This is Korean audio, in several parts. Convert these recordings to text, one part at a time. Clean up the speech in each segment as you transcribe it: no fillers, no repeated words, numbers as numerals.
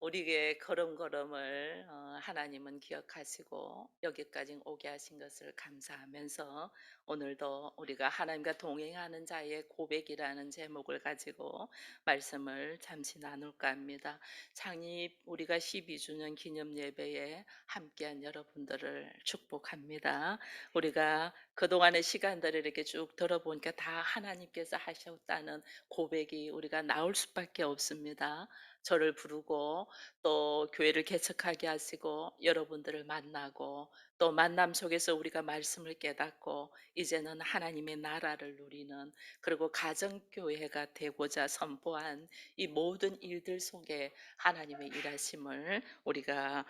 우리의 걸음걸음을 하나님은 기억하시고 여기까지 오게 하신 것을 감사하면서 오늘도 우리가 하나님과 동행하는 자의 고백이라는 제목을 가지고 말씀을 잠시 나눌까 합니다. 창립 우리가 12주년 기념 예배에 함께한 여러분들을 축복합니다. 우리가 그동안의 시간들을 이렇게 쭉 들어보니까 다 하나님께서 하셨다는 고백이 우리가 나올 수밖에 없습니다. 저를 부르고 또 교회를 개척하게 하시고 여러분들을 만나고 또 만남 속에서 우리가 말씀을 깨닫고 이제는 하나님의 나라를 누리는, 그리고 가정교회가 되고자 선포한 이 모든 일들 속에 하나님의 일하심을 우리가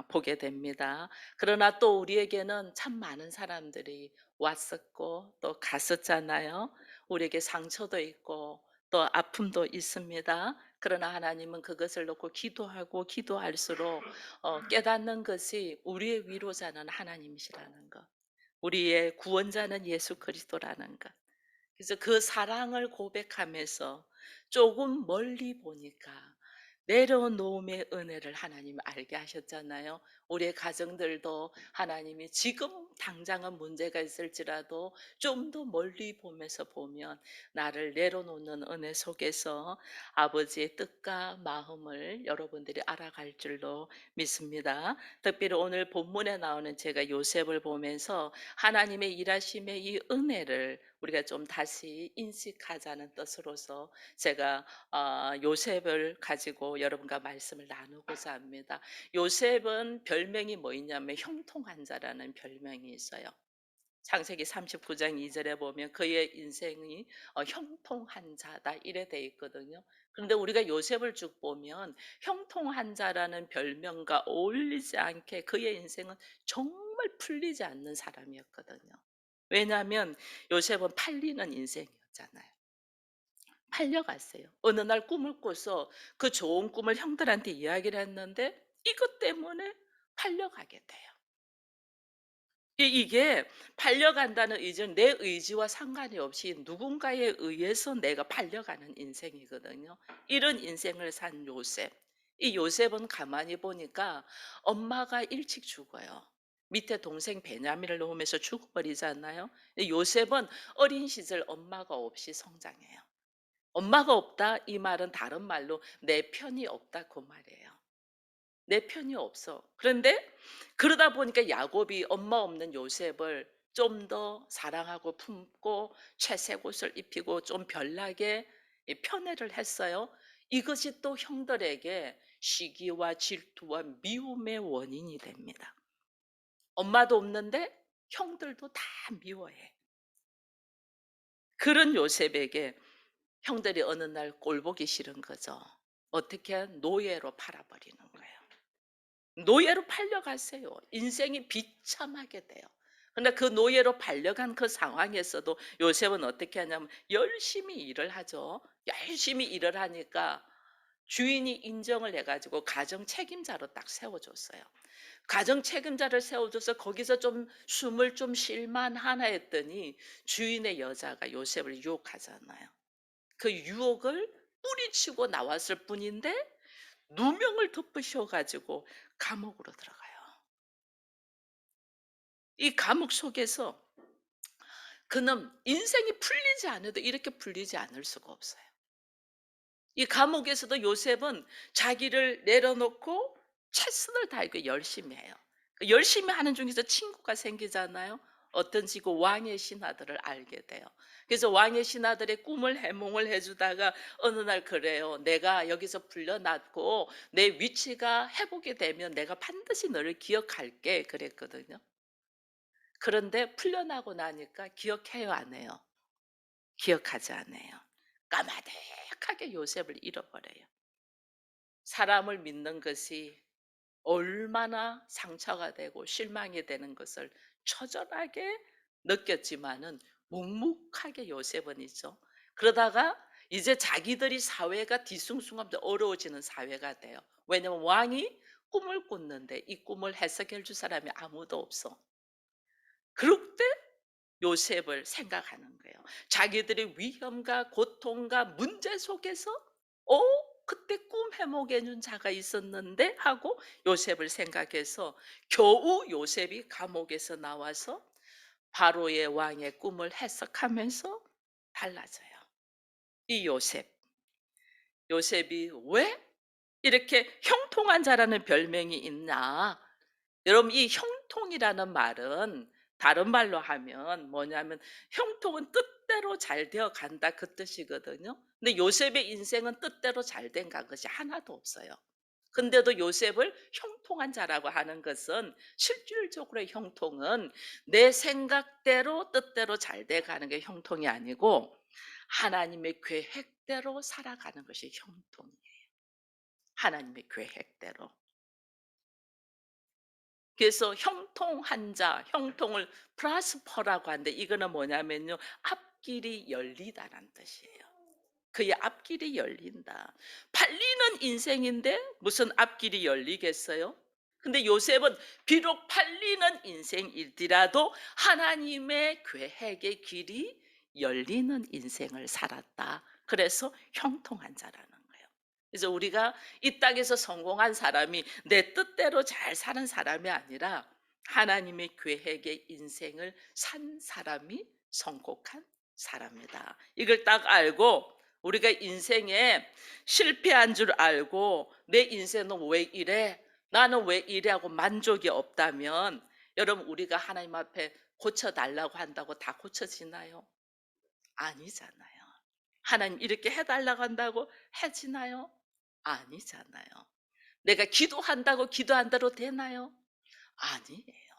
보게 됩니다. 그러나 또 우리에게는 참 많은 사람들이 왔었고 또 갔었잖아요. 우리에게 상처도 있고 또 아픔도 있습니다. 그러나 하나님은 그것을 놓고 기도하고 기도할수록 깨닫는 것이 우리의 위로자는 하나님이시라는 것, 우리의 구원자는 예수 그리스도라는 것. 그래서 그 사랑을 고백하면서 조금 멀리 보니까 내려놓음의 은혜를 하나님 알게 하셨잖아요. 우리의 가정들도 하나님이 지금 당장은 문제가 있을지라도 좀 더 멀리 보면서 보면 나를 내려놓는 은혜 속에서 아버지의 뜻과 마음을 여러분들이 알아갈 줄로 믿습니다. 특별히 오늘 본문에 나오는 제가 요셉을 보면서 하나님의 일하심의 이 은혜를 우리가 좀 다시 인식하자는 뜻으로서 제가 요셉을 가지고 여러분과 말씀을 나누고자 합니다. 요셉은 별명이 뭐 있냐면 형통한 자라는 별명이 있어요. 창세기 39장 2절에 보면 그의 인생이 형통한 자다 이래 돼 있거든요. 그런데 우리가 요셉을 쭉 보면 형통한 자라는 별명과 어울리지 않게 그의 인생은 정말 풀리지 않는 사람이었거든요. 왜냐하면 요셉은 팔리는 인생이었잖아요. 팔려갔어요. 어느 날 꿈을 꿔서 그 좋은 꿈을 형들한테 이야기를 했는데 이것 때문에 팔려가게 돼요. 이게 팔려간다는 의지는 내 의지와 상관이 없이 누군가에 의해서 내가 팔려가는 인생이거든요. 이런 인생을 산 요셉. 이 요셉은 가만히 보니까 엄마가 일찍 죽어요. 밑에 동생 베냐민을 놓으면서 죽어버리잖아요. 요셉은 어린 시절 엄마가 없이 성장해요. 엄마가 없다 이 말은 다른 말로 내 편이 없다 그 말이에요. 내 편이 없어. 그런데 그러다 보니까 야곱이 엄마 없는 요셉을 좀 더 사랑하고 품고 채색 옷을 입히고 좀 별나게 편애를 했어요. 이것이 또 형들에게 시기와 질투와 미움의 원인이 됩니다. 엄마도 없는데 형들도 다 미워해. 그런 요셉에게 형들이 어느 날 꼴보기 싫은 거죠. 어떻게 노예로 팔아버리는 거예요. 노예로 팔려갔어요. 인생이 비참하게 돼요. 근데 그 노예로 팔려간 그 상황에서도 요셉은 어떻게 하냐면 열심히 일을 하죠. 열심히 일을 하니까 주인이 인정을 해 가지고 가정 책임자로 딱 세워 줬어요. 가정 책임자를 세워 줘서 거기서 좀 숨을 좀 쉴 만하나 했더니 주인의 여자가 요셉을 유혹하잖아요. 그 유혹을 뿌리치고 나왔을 뿐인데 누명을 덮으셔 가지고 감옥으로 들어가요. 이 감옥 속에서 그는 인생이 풀리지 않아도 이렇게 풀리지 않을 수가 없어요. 이 감옥에서도 요셉은 자기를 내려놓고 최선을 다하고 열심히 해요. 그 열심히 하는 중에서 친구가 생기잖아요. 어떤지 그 왕의 신하들을 알게 돼요. 그래서 왕의 신하들의 꿈을 해몽을 해주다가 어느 날 그래요. 내가 여기서 풀려났고 내 위치가 회복이 되면 내가 반드시 너를 기억할게 그랬거든요. 그런데 풀려나고 나니까 기억해요, 안 해요? 기억하지 않아요. 까마득하게 요셉을 잃어버려요. 사람을 믿는 것이 얼마나 상처가 되고 실망이 되는 것을 처절하게 느꼈지만은 묵묵하게 요셉은 있죠. 그러다가 이제 자기들이 사회가 뒤숭숭하면서 어려워지는 사회가 돼요. 왜냐면 왕이 꿈을 꿨는데 이 꿈을 해석해 줄 사람이 아무도 없어. 그럴 때 요셉을 생각하는 거예요. 자기들의 위험과 고통과 문제 속에서 어? 그때 꿈 해몽해 준 자가 있었는데 하고 요셉을 생각해서 겨우 요셉이 감옥에서 나와서 바로의 왕의 꿈을 해석하면서 달라져요. 이 요셉이 왜 이렇게 형통한 자라는 별명이 있나? 여러분, 이 형통이라는 말은 다른 말로 하면 뭐냐면 형통은 뜻대로 잘 되어 간다 그 뜻이거든요. 근데 요셉의 인생은 뜻대로 잘 된 것이 하나도 없어요. 근데도 요셉을 형통한 자라고 하는 것은 실질적으로 형통은 내 생각대로 뜻대로 잘 돼 가는 게 형통이 아니고 하나님의 계획대로 살아가는 것이 형통이에요. 하나님의 계획대로. 그래서 형통한 자, 형통을 프라스퍼라고 하는데 이거는 뭐냐면요. 앞길이 열리다라는 뜻이에요. 그의 앞길이 열린다. 팔리는 인생인데 무슨 앞길이 열리겠어요? 근데 요셉은 비록 팔리는 인생일지라도 하나님의 계획의 길이 열리는 인생을 살았다. 그래서 형통한 자라는 거예요. 그래서 우리가 이 땅에서 성공한 사람이 내 뜻대로 잘 사는 사람이 아니라 하나님의 계획의 인생을 산 사람이 성공한 사람이다. 이걸 딱 알고 우리가 인생에 실패한 줄 알고 내 인생은 왜 이래? 나는 왜 이래? 하고 만족이 없다면 여러분, 우리가 하나님 앞에 고쳐달라고 한다고 다 고쳐지나요? 아니잖아요. 하나님 이렇게 해달라고 한다고 해지나요? 아니잖아요. 내가 기도한다고 기도한 대로 되나요? 아니에요.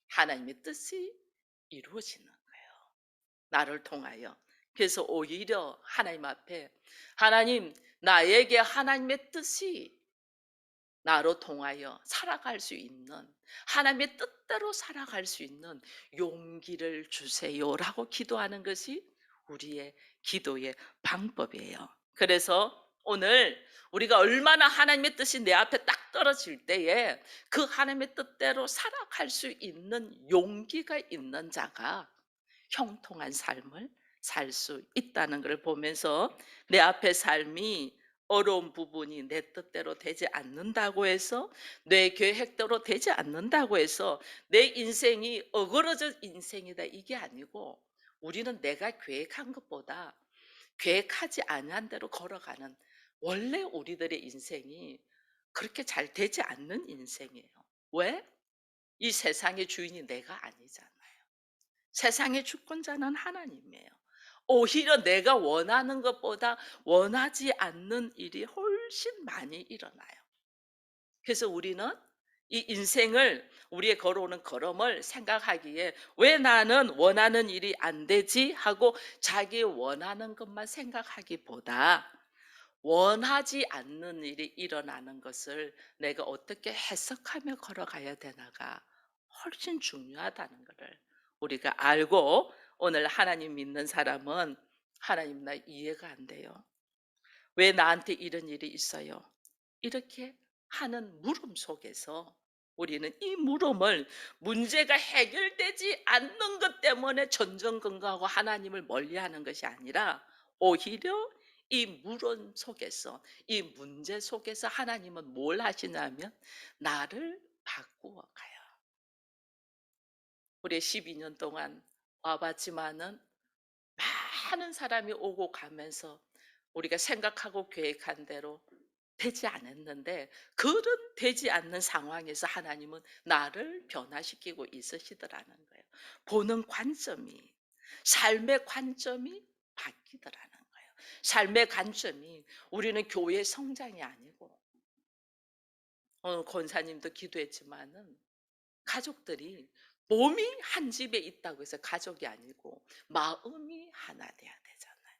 하나님의 뜻이 이루어지는 거예요. 나를 통하여. 그래서 오히려 하나님 앞에 하나님, 나에게 하나님의 뜻이 나로 통하여 살아갈 수 있는, 하나님의 뜻대로 살아갈 수 있는 용기를 주세요라고 기도하는 것이 우리의 기도의 방법이에요. 그래서 오늘 우리가 얼마나 하나님의 뜻이 내 앞에 딱 떨어질 때에 그 하나님의 뜻대로 살아갈 수 있는 용기가 있는 자가 형통한 삶을 살 수 있다는 걸 보면서 내 앞의 삶이 어려운 부분이 내 뜻대로 되지 않는다고 해서, 내 계획대로 되지 않는다고 해서 내 인생이 어그러진 인생이다 이게 아니고, 우리는 내가 계획한 것보다 계획하지 아니한 대로 걸어가는, 원래 우리들의 인생이 그렇게 잘 되지 않는 인생이에요. 왜? 이 세상의 주인이 내가 아니잖아요. 세상의 주권자는 하나님이에요. 오히려 내가 원하는 것보다 원하지 않는 일이 훨씬 많이 일어나요. 그래서 우리는 이 인생을, 우리의 걸어오는 걸음을 생각하기에 왜 나는 원하는 일이 안 되지 하고 자기 원하는 것만 생각하기보다 원하지 않는 일이 일어나는 것을 내가 어떻게 해석하며 걸어가야 되나가 훨씬 중요하다는 것을 우리가 알고, 오늘 하나님 믿는 사람은 하나님, 나 이해가 안 돼요. 왜 나한테 이런 일이 있어요? 이렇게 하는 물음 속에서 우리는 이 물음을, 문제가 해결되지 않는 것 때문에 전전긍긍하고 하나님을 멀리하는 것이 아니라 오히려 이 물음 속에서, 이 문제 속에서 하나님은 뭘 하시냐면 나를 바꾸어 가요. 우리 12년 동안 와봤지만은 많은 사람이 오고 가면서 우리가 생각하고 계획한 대로 되지 않았는데, 그런 되지 않는 상황에서 하나님은 나를 변화시키고 있으시더라는 거예요. 보는 관점이, 삶의 관점이 바뀌더라는 거예요. 삶의 관점이, 우리는 교회 성장이 아니고, 오늘 권사님도 기도했지만은 가족들이, 몸이 한 집에 있다고 해서 가족이 아니고 마음이 하나 돼야 되잖아요.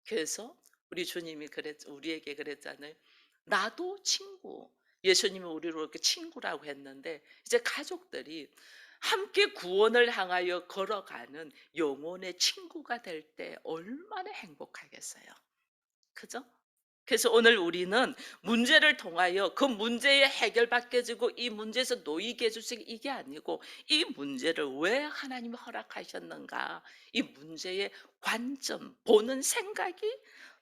그래서 우리 주님이 우리에게 그랬잖아요. 나도 친구. 예수님이 우리를 이렇게 친구라고 했는데 이제 가족들이 함께 구원을 향하여 걸어가는 영혼의 친구가 될 때 얼마나 행복하겠어요. 그죠? 그래서 오늘 우리는 문제를 통하여 그 문제의 해결받게지고 이 문제에서 놓이게 해주시기, 이게 아니고 이 문제를 왜 하나님이 허락하셨는가, 이 문제의 관점, 보는 생각이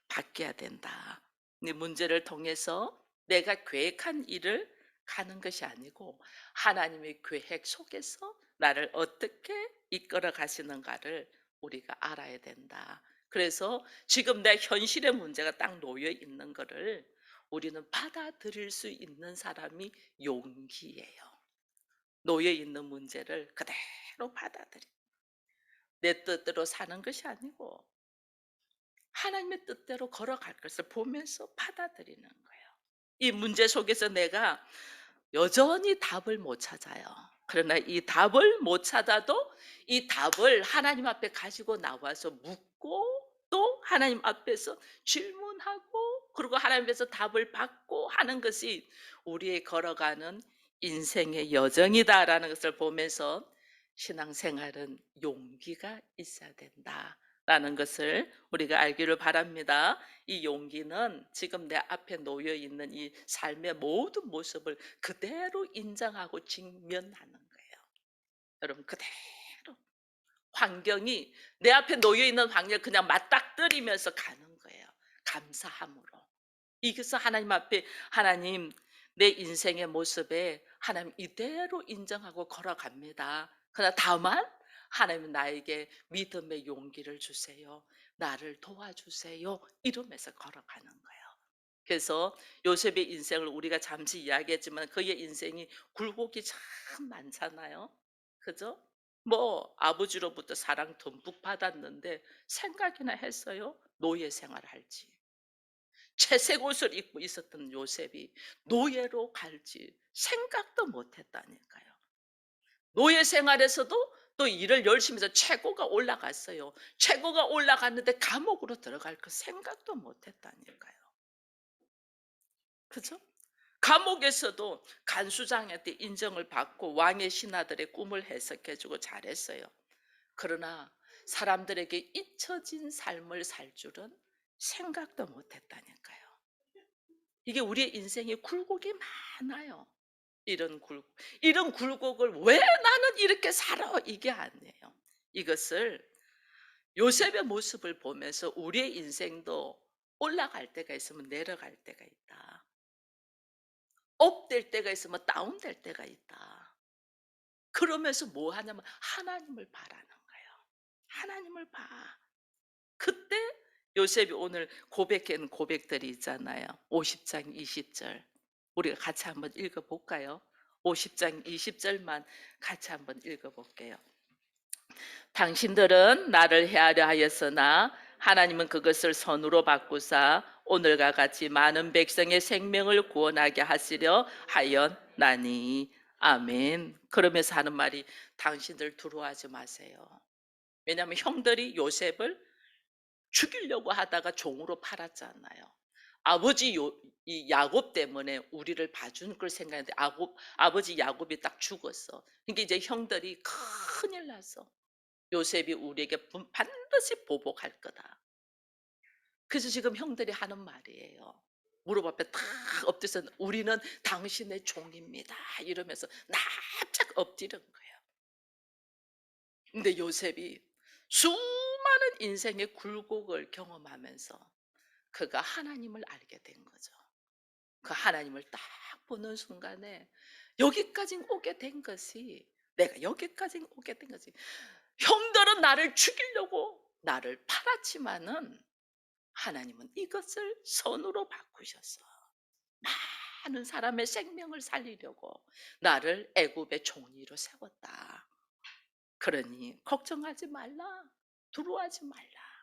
바뀌어야 된다. 네 문제를 통해서 내가 계획한 일을 가는 것이 아니고 하나님의 계획 속에서 나를 어떻게 이끌어 가시는가를 우리가 알아야 된다. 그래서 지금 내 현실의 문제가 딱 놓여 있는 거를 우리는 받아들일 수 있는 사람이 용기예요. 놓여 있는 문제를 그대로 받아들이. 내 뜻대로 사는 것이 아니고 하나님의 뜻대로 걸어갈 것을 보면서 받아들이는 거예요. 이 문제 속에서 내가 여전히 답을 못 찾아요. 그러나 이 답을 못 찾아도 이 답을 하나님 앞에 가지고 나와서 묻고 또 하나님 앞에서 질문하고 그리고 하나님께서 답을 받고 하는 것이 우리의 걸어가는 인생의 여정이다라는 것을 보면서 신앙생활은 용기가 있어야 된다라는 것을 우리가 알기를 바랍니다. 이 용기는 지금 내 앞에 놓여 있는 이 삶의 모든 모습을 그대로 인정하고 직면하는 거예요. 여러분 그대로 환경이 내 앞에 놓여 있는 환경을 그냥 맞닥뜨리면서 가는 거예요. 감사함으로. 이것을 하나님 앞에 하나님 내 인생의 모습에 하나님 이대로 인정하고 걸어갑니다. 그러나 다만 하나님은 나에게 믿음의 용기를 주세요. 나를 도와주세요. 이러면서 걸어가는 거예요. 그래서 요셉의 인생을 우리가 잠시 이야기했지만 그의 인생이 굴곡이 참 많잖아요. 그죠? 뭐 아버지로부터 사랑 듬뿍 받았는데 생각이나 했어요? 노예 생활할지. 채색 옷을 입고 있었던 요셉이 노예로 갈지 생각도 못 했다니까요. 노예 생활에서도 또 일을 열심히 해서 최고가 올라갔어요. 최고가 올라갔는데 감옥으로 들어갈 그 생각도 못 했다니까요. 그죠? 감옥에서도 간수장한테 인정을 받고 왕의 신하들의 꿈을 해석해 주고 잘했어요. 그러나 사람들에게 잊혀진 삶을 살 줄은 생각도 못 했다니까요. 이게 우리의 인생에 굴곡이 많아요. 이런 굴곡을 왜 나는 이렇게 살아? 이게 아니에요. 이것을 요셉의 모습을 보면서 우리의 인생도 올라갈 때가 있으면 내려갈 때가 있다. 업될 때가 있으면 다운될 때가 있다. 그러면서 뭐 하냐면 하나님을 바라는 거예요. 하나님을 봐. 그때 요셉이 오늘 고백한 고백들이 있잖아요. 50장 20절. 우리가 같이 한번 읽어 볼까요? 50장 20절만 같이 한번 읽어 볼게요. 당신들은 나를 해하려 하였으나 하나님은 그것을 선으로 바꾸사 오늘과 같이 많은 백성의 생명을 구원하게 하시려 하였나니. 아멘. 그러면서 하는 말이 당신들 두려워하지 마세요. 왜냐하면 형들이 요셉을 죽이려고 하다가 종으로 팔았잖아요. 아버지 이 야곱 때문에 우리를 봐주는 걸 생각했는데 아버지 야곱이 딱 죽었어. 그러니까 이제 형들이 큰일 났어. 요셉이 우리에게 반드시 보복할 거다. 그래서 지금 형들이 하는 말이에요. 무릎 앞에 탁 엎드려서 우리는 당신의 종입니다. 이러면서 납작 엎드린 거예요. 근데 요셉이 수많은 인생의 굴곡을 경험하면서 그가 하나님을 알게 된 거죠. 그 하나님을 딱 보는 순간에 여기까지 오게 된 것이 내가 여기까지 오게 된 것이 형들은 나를 죽이려고 나를 팔았지만은 하나님은 이것을 선으로 바꾸셔서 많은 사람의 생명을 살리려고 나를 애굽의 종리로 세웠다. 그러니 걱정하지 말라. 두려워하지 말라.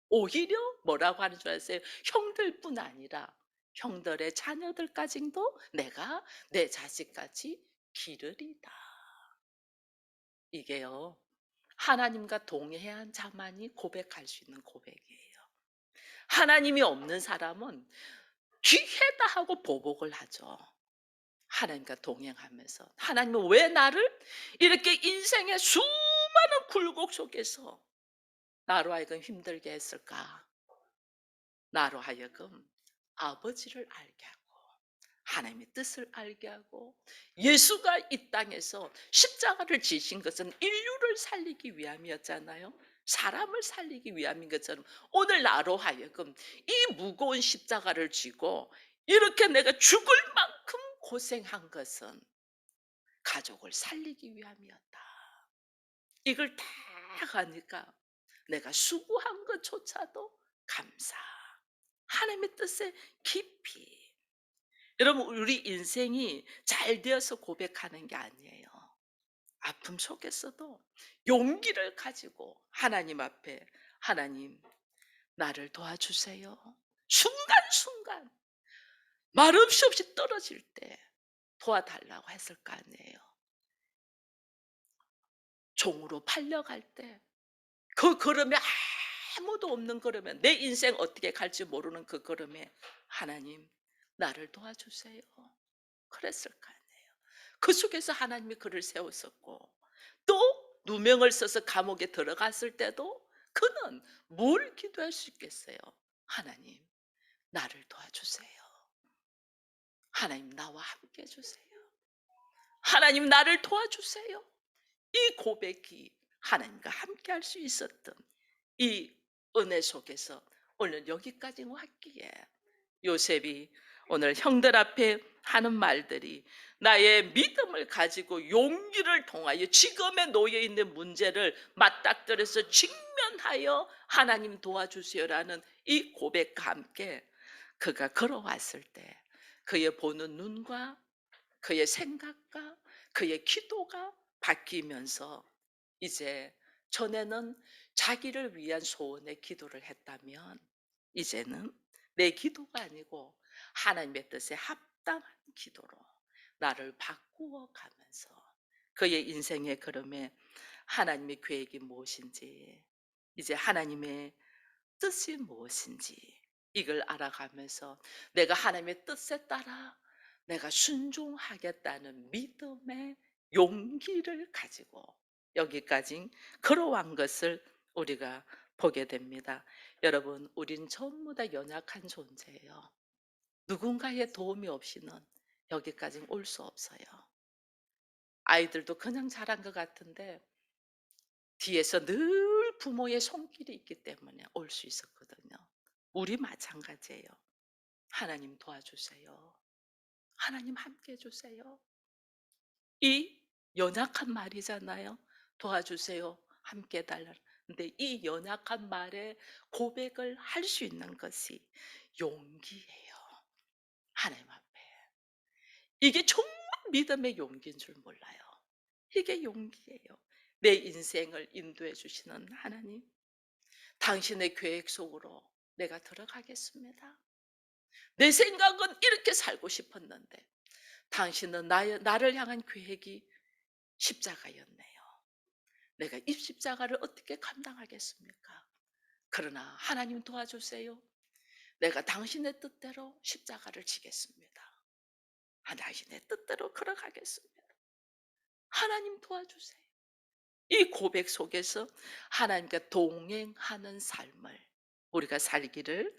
오히려 뭐라고 하는 줄 아세요? 형들뿐 아니라 형들의 자녀들까지도 내가 내 자식까지 기르리다. 이게요. 하나님과 동행한 자만이 고백할 수 있는 고백이에요. 하나님이 없는 사람은 기회다 하고 보복을 하죠. 하나님과 동행하면서 하나님은 왜 나를 이렇게 인생의 수많은 굴곡 속에서 나로 하여금 힘들게 했을까? 나로 하여금 아버지를 알게 하고 하나님의 뜻을 알게 하고 예수가 이 땅에서 십자가를 지신 것은 인류를 살리기 위함이었잖아요. 사람을 살리기 위함인 것처럼 오늘 나로 하여금 이 무거운 십자가를 쥐고 이렇게 내가 죽을 만큼 고생한 것은 가족을 살리기 위함이었다. 이걸 다 가니까 내가 수고한 것조차도 감사. 하나님의 뜻에 깊이. 여러분, 우리 인생이 잘 되어서 고백하는 게 아니에요. 아픔 속에서도 용기를 가지고 하나님 앞에, 하나님, 나를 도와주세요. 순간순간 말없이 없이 떨어질 때 도와달라고 했을 거 아니에요. 종으로 팔려갈 때 그 걸음에 아무도 없는 걸음에 내 인생 어떻게 갈지 모르는 그 걸음에 하나님 나를 도와주세요. 그랬을 거 아니에요. 그 속에서 하나님이 그를 세웠었고 또 누명을 써서 감옥에 들어갔을 때도 그는 뭘 기도할 수 있겠어요? 하나님 나를 도와주세요. 하나님 나와 함께 해주세요. 하나님 나를 도와주세요. 이 고백이 하나님과 함께 할 수 있었던 이 은혜 속에서 오늘 여기까지 왔기에 요셉이 오늘 형들 앞에 하는 말들이 나의 믿음을 가지고 용기를 통하여 지금에 놓여 있는 문제를 맞닥뜨려서 직면하여 하나님 도와주세요라는 이 고백과 함께 그가 걸어왔을 때 그의 보는 눈과 그의 생각과 그의 기도가 바뀌면서 이제 전에는 자기를 위한 소원의 기도를 했다면 이제는 내 기도가 아니고 하나님의 뜻에 합당한 기도로 나를 바꾸어 가면서 그의 인생의 걸음에 하나님의 계획이 무엇인지 이제 하나님의 뜻이 무엇인지 이걸 알아가면서 내가 하나님의 뜻에 따라 내가 순종하겠다는 믿음의 용기를 가지고 여기까지 걸어온 것을 우리가 보게 됩니다. 여러분, 우린 전부 다 연약한 존재예요. 누군가의 도움이 없이는 여기까지 올 수 없어요. 아이들도 그냥 자란 것 같은데 뒤에서 늘 부모의 손길이 있기 때문에 올 수 있었거든요. 우리 마찬가지예요. 하나님 도와주세요. 하나님 함께 해주세요. 이 연약한 말이잖아요. 도와주세요. 함께 해달라. 근데 이 연약한 말에 고백을 할 수 있는 것이 용기예요. 하나님 앞에. 이게 정말 믿음의 용기인 줄 몰라요. 이게 용기예요. 내 인생을 인도해 주시는 하나님. 당신의 계획 속으로 내가 들어가겠습니다. 내 생각은 이렇게 살고 싶었는데 당신은 나를 향한 계획이 십자가였네요. 내가 이 십자가를 어떻게 감당하겠습니까? 그러나 하나님 도와주세요. 내가 당신의 뜻대로 십자가를 지겠습니다. 당신의 뜻대로 걸어가겠습니다. 하나님 도와주세요. 이 고백 속에서 하나님과 동행하는 삶을 우리가 살기를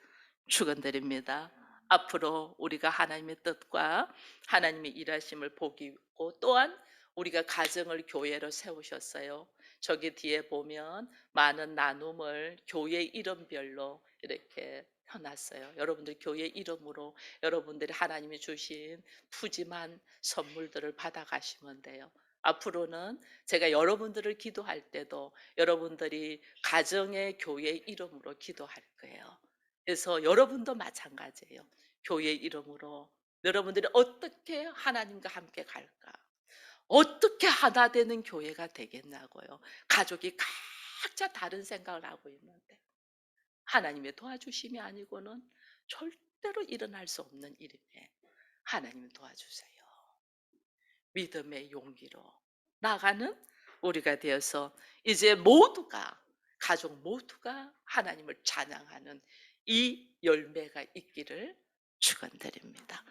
축원드립니다. 앞으로 우리가 하나님의 뜻과 하나님의 일하심을 보기고 또한 우리가 가정을 교회로 세우셨어요. 저기 뒤에 보면 많은 나눔을 교회 이름별로 이렇게 해놨어요. 여러분들 교회 이름으로 여러분들이 하나님이 주신 푸짐한 선물들을 받아가시면 돼요. 앞으로는 제가 여러분들을 기도할 때도 여러분들이 가정의 교회 이름으로 기도할 거예요. 그래서 여러분도 마찬가지예요. 교회 이름으로 여러분들이 어떻게 하나님과 함께 갈까? 어떻게 하나 되는 교회가 되겠냐고요. 가족이 각자 다른 생각을 하고 있는데 하나님의 도와주심이 아니고는 절대로 일어날 수 없는 일이네. 하나님 도와주세요. 믿음의 용기로 나가는 우리가 되어서 이제 모두가 가족 모두가 하나님을 찬양하는 이 열매가 있기를 축원드립니다.